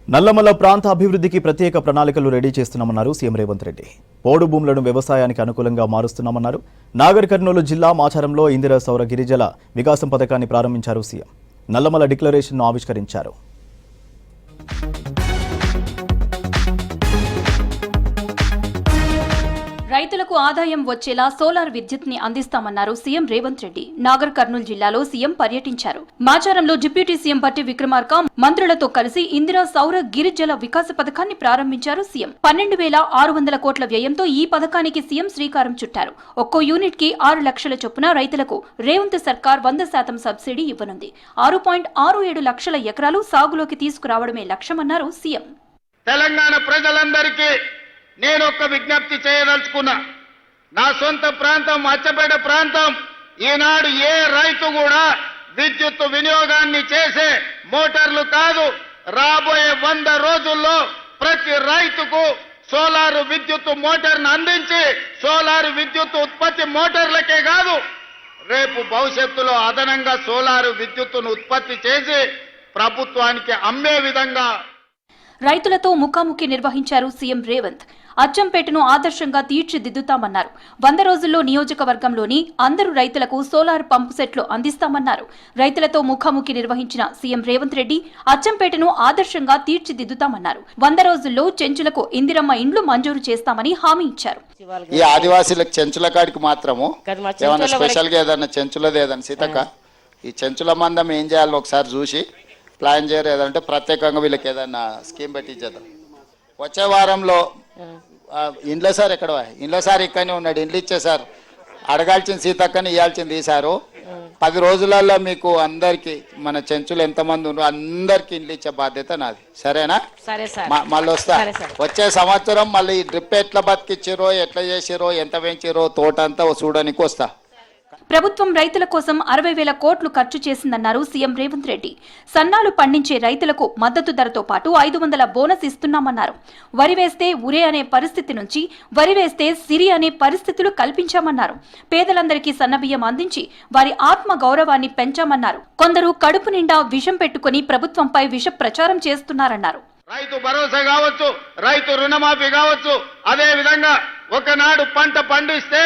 నల్లమల ప్రాంత అభివృద్ధికి ప్రత్యేక ప్రణాళికలు రెడీ చేస్తున్నామన్నారు సీఎం రేవంత్ రెడ్డి. పోడు భూములను వ్యవసాయానికి అనుకూలంగా మారుస్తున్నామన్నారు. నాగర్ కర్నూలు జిల్లా మాచారంలో ఇందిరా సౌర గిరిజల వికాసం పథకాన్ని ప్రారంభించారు సీఎం. నల్లమల డిక్లరేషన్ను ఆవిష్కరించారు. రైతులకు ఆదాయం వచ్చేలా సోలార్ విద్యుత్ ని అందిస్తామన్నారు సీఎం రేవంత్ రెడ్డి. నాగర్ కర్నూలు జిల్లాలో సీఎం పర్యటించారు. మాచారంలో డిప్యూటీ సీఎం భట్టి విక్రమార్క మంత్రులతో కలిసి ఇందిరా సౌర గిరిజల వికాస పథకాన్ని ప్రారంభించారు సీఎం. 12,600 కోట్ల వ్యయంతో ఈ పథకానికి సీఎం శ్రీకారం చుట్టారు. ఒక్కో యూనిట్ కి 6 లక్షల చొప్పున రైతులకు రేవంత్ సర్కార్ 100% సబ్సిడీ ఇవ్వనుంది. 6.67 లక్షల ఎకరాలు సాగులోకి తీసుకురావడమే లక్ష్యమన్నారు సీఎం. తెలంగాణ ప్రజలందరికీ నేను ఒక విజ్ఞప్తి చేయదలుచుకున్నా. నా సొంత ప్రాంతం అచ్చపేట ప్రాంతం. ఈనాడు ఏ రైతు కూడా విద్యుత్ వినియోగాన్ని చేసే మోటార్లు కాదు, రాబోయే 100 రోజుల్లో ప్రతి రైతుకు సోలారు విద్యుత్ మోటార్ను అందించి సోలారు విద్యుత్ ఉత్పత్తి మోటార్లకే కాదు, రేపు భవిష్యత్తులో అదనంగా సోలారు విద్యుత్తును ఉత్పత్తి చేసి ప్రభుత్వానికి అమ్మే విధంగా రైతులతో ముఖాముఖి నిర్వహించారు సీఎం రేవంత్. అచ్చంపేటను ఆదర్శంగా తీర్చిదిద్దుతామన్నారు. 100 రోజుల్లో నియోజకవర్గంలోని అందరు రైతులకు సోలార్ పంపు సెట్లు అందిస్తామన్నారు. రైతులతో ముఖాముఖి నిర్వహించిన సీఎం రేవంత్ రెడ్డి అచ్చంపేటను ఆదర్శంగా తీర్చిదిద్దుతామన్నారు. 100 రోజుల్లో చెంచులకు ఇందిరమ్మ ఇండ్లు మంజూరు చేస్తామని హామీ ఇచ్చారు. ఈ ఆదివాసీలకు చెంచుల కాడికి మాత్రము ఏమన్నా స్పెషల్ గా ఏదన్నా చెంచులది ఏదన్నా సీతక్క ఈ చెంచుల మందం ఏం చేయాలో ఒకసారి చూసి ప్లాన్ చేయరు. ఏదంటే ప్రత్యేకంగా వీళ్ళకి ఏదన్నా స్కీమ్ పెట్టి ఇచ్చేద్దాం. వచ్చే వారంలో ఇండ్ల సార్ ఎక్కడ ఇండ్ల సార్ ఇక్కడనే ఉన్నాడు. ఇండ్లు ఇచ్చే సార్ అడగాల్సిన సీతక్కని ఇవ్వాల్సింది ఈసారు 10 రోజులలో మీకు అందరికి మన చెంచులు ఎంతమంది ఉన్నారు అందరికి ఇండ్లు ఇచ్చే బాధ్యత నాది. సరేనా? మళ్ళీ వస్తా. వచ్చే సంవత్సరం మళ్ళీ ఈ డ్రిప్ ఎట్లా బతికిచ్చిరో ఎట్లా చేసిరో ఎంత పెంచిరో తోట అంతా చూడడానికి వస్తా. ప్రభుత్వం రైతుల కోసం 60,000 కోట్లు ఖర్చు చేసిందన్నారు సీఎం రేవంత్ రెడ్డి. సన్నాలు పండించే రైతులకు మద్దతు ధరతో పాటు 500 బోనస్ ఇస్తున్నామన్నారు. వరి వేస్తే ఉరే అనే పరిస్థితి నుంచి వరి వేస్తే సిరి అనే పరిస్థితులు కల్పించామన్నారు. పేదలందరికీ సన్నబియ్యం అందించి వారి ఆత్మ గౌరవాన్ని పెంచామన్నారు. కొందరు కడుపు నిండా విషం పెట్టుకుని ప్రభుత్వంపై విష ప్రచారం చేస్తున్నారన్నారు. రైతు భరోసా కావచ్చు, రైతు రుణమాఫీ కావచ్చు, అదే విధంగా ఒకనాడు పంట పండిస్తే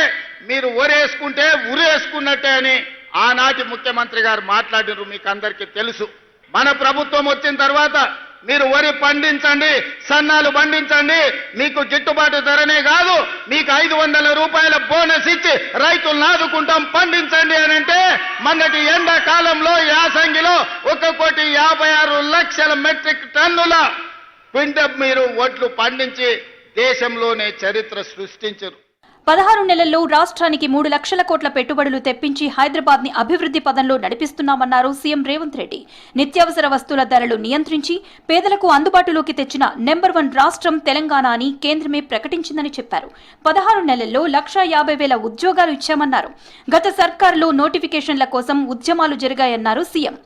మీరు ఒరేసుకుంటే ఉరేసుకున్నట్టే అని ఆనాటి ముఖ్యమంత్రి గారు మాట్లాడినారు. మీకు అందరికీ తెలుసు. మన ప్రభుత్వం వచ్చిన తర్వాత మీరు వరి పండించండి, సన్నాలు పండించండి, మీకు గిట్టుబాటు ధరనే కాదు మీకు 500 రూపాయల బోనస్ ఇచ్చి రైతులను ఆదుకుంటాం పండించండి అని అంటే మొన్నటి ఎండాకాలంలో యాసంగిలో 1,56,00,000 మెట్రిక్ టన్నుల క్వింటల్ మీరు వడ్లు పండించి దేశంలోనే చరిత్ర సృష్టించారు. 16 నెలల్లో రాష్ట్రానికి 3 లక్షల కోట్ల పెట్టుబడులు తెప్పించి హైదరాబాద్ ని అభివృద్ధి పదంలో నడిపిస్తున్నామన్నారు సీఎం రేవంత్ రెడ్డి. నిత్యావసర వస్తువుల ధరలు నియంత్రించి పేదలకు అందుబాటులోకి తెచ్చిన నెంబర్ 1 రాష్ట్రం తెలంగాణ అని కేంద్రమే ప్రకటించిందని చెప్పారు. 16 నెలల్లో 1,50,000 ఉద్యోగాలు ఇచ్చామన్నారు. గత సర్కారులో నోటిఫికేషన్ల కోసం ఉద్యమాలు జరిగాయన్నారు సీఎం.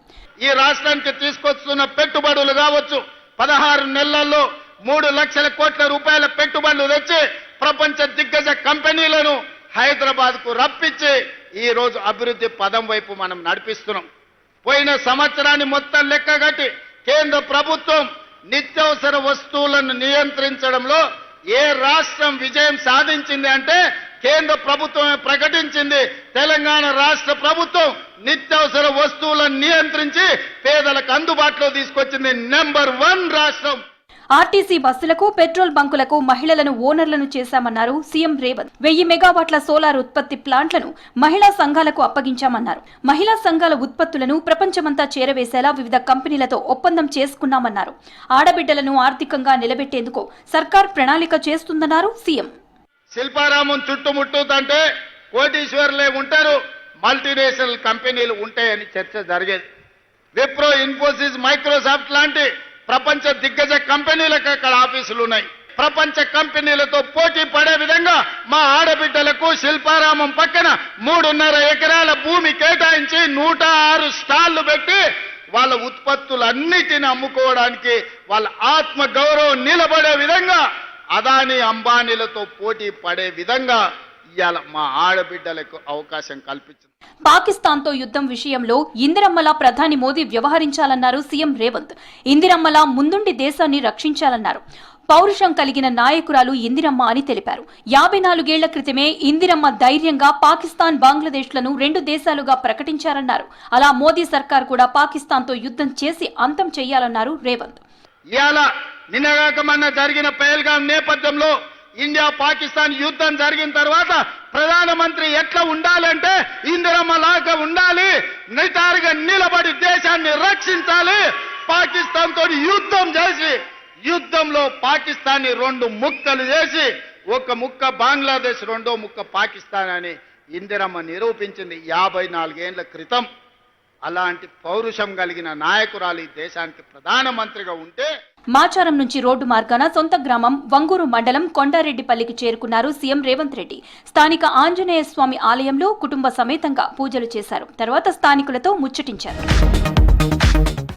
ఈ రాష్ట్రానికి తీసుకొస్తున్న పెట్టుబడులు కావచ్చు 16 నెలల్లో 3 లక్షల కోట్ల రూపాయల పెట్టుబడులు తెచ్చి ప్రపంచ దిగ్గజ కంపెనీలను హైదరాబాద్ కు రప్పించి ఈ రోజు అభివృద్ధి పదం వైపు మనం నడిపిస్తున్నాం. పోయిన సంవత్సరాన్ని మొత్తం లెక్కగట్టి కేంద్ర ప్రభుత్వం నిత్యావసర వస్తువులను నియంత్రించడంలో ఏ రాష్ట్రం విజయం సాధించింది అంటే కేంద్ర ప్రభుత్వమే ప్రకటించింది. తెలంగాణ రాష్ట్ర ప్రభుత్వం నిత్యావసర వస్తువులను నియంత్రించి పేదలకు అందుబాటులో తీసుకొచ్చింది నెంబర్ 1 రాష్ట్రం. ఆర్టీసీ బస్సులకు పెట్రోల్ బంకులకు మహిళలను ఓనర్లను చేశామన్నారు సీఎం రేవంత్. 1000 మెగావాట్ల సోలార్ ఉత్పత్తి ప్లాంట్లను మహిళా సంఘాలకు అప్పగించామన్నారు. మహిళా సంఘాల ఉత్పత్తులను ప్రపంచమంతా చేరవేసేలా వివిధ కంపెనీలతో ఒప్పందం చేసుకున్నామన్నారు. ఆడబిడ్డలను ఆర్థికంగా నిలబెట్టేందుకు సర్కార్ ప్రణాళిక చేస్తుందన్నారు సీఎం. శిల్పారామం చుట్టుముట్టూతంటే కోటీశ్వర్లే ఉంటారు, మల్టీనేషనల్ కంపెనీలు ఉంటాయని చర్చ జరిగేది. విప్రో, ఇన్ఫోసిస్, మైక్రోసాఫ్ట్ లాంటి ప్రపంచ దిగ్గజ కంపెనీలకు అక్కడ ఆఫీసులు ఉన్నాయి. ప్రపంచ కంపెనీలతో పోటీ పడే విధంగా మా ఆడబిడ్డలకు శిల్పారామం పక్కన 3.5 ఎకరాల భూమి కేటాయించి 106 స్టాళ్లు పెట్టి వాళ్ళ ఉత్పత్తులన్నిటిని అమ్ముకోవడానికి వాళ్ళ ఆత్మ గౌరవం నిలబడే విధంగా అదానీ అంబానీలతో పోటీ పడే విధంగా ఇవాళ మా ఆడబిడ్డలకు అవకాశం కల్పించింది. పాకిస్తాన్తో యుద్ధం విషయంలో ఇందిరమ్మలా ప్రధాని మోదీ వ్యవహరించాలన్నారు సీఎం రేవంత్. ఇందిరమ్మలా ముందుండి దేశాన్ని రక్షించాలన్నారు. పౌరుషం కలిగిన నాయకురాలు ఇందిరమ్మ అని తెలిపారు. 54 ఏళ్ల క్రితమే ఇందిరమ్మ ధైర్యంగా పాకిస్తాన్, బంగ్లాదేశ్లను 2 దేశాలుగా ప్రకటించారన్నారు. అలా మోదీ సర్కార్ కూడా పాకిస్తాన్తో యుద్ధం చేసి అంతం చేయాలన్నారు రేవంత్. ఇవాళ నిన్నగాక మొన్న జరిగిన పహల్గాం నేపథ్యంలో ఇండియా పాకిస్తాన్ యుద్ధం జరిగిన తర్వాత ప్రధానమంత్రి ఎట్లా ఉండాలంటే ఇందిరమ్మ లాగా ఉండాలి, నిటారుగా నిలబడి దేశాన్ని రక్షించాలి. పాకిస్తాన్ తోటి యుద్ధం చేసి యుద్ధంలో పాకిస్తాన్ని 2 ముక్కలు చేసి ఒక ముక్క బంగ్లాదేశ్, 2వ ముక్క పాకిస్తాన్ అని ఇందిరమ్మ నిరూపించింది 54 ఏళ్ల క్రితం. అలాంటి పౌరుషం కలిగిన నాయకురాలు ఈ దేశానికి ప్రధానమంత్రిగా ఉంటే. మాచారం నుంచి రోడ్డు మార్గాన సొంత గ్రామం వంగూరు మండలం కొండారెడ్డిపల్లికి చేరుకున్నారు సీఎం రేవంత్ రెడ్డి. స్థానిక ఆంజనేయ స్వామి ఆలయంలో కుటుంబ సమేతంగా పూజలు చేశారు. తర్వాత స్థానికులతో ముచ్చటించారు.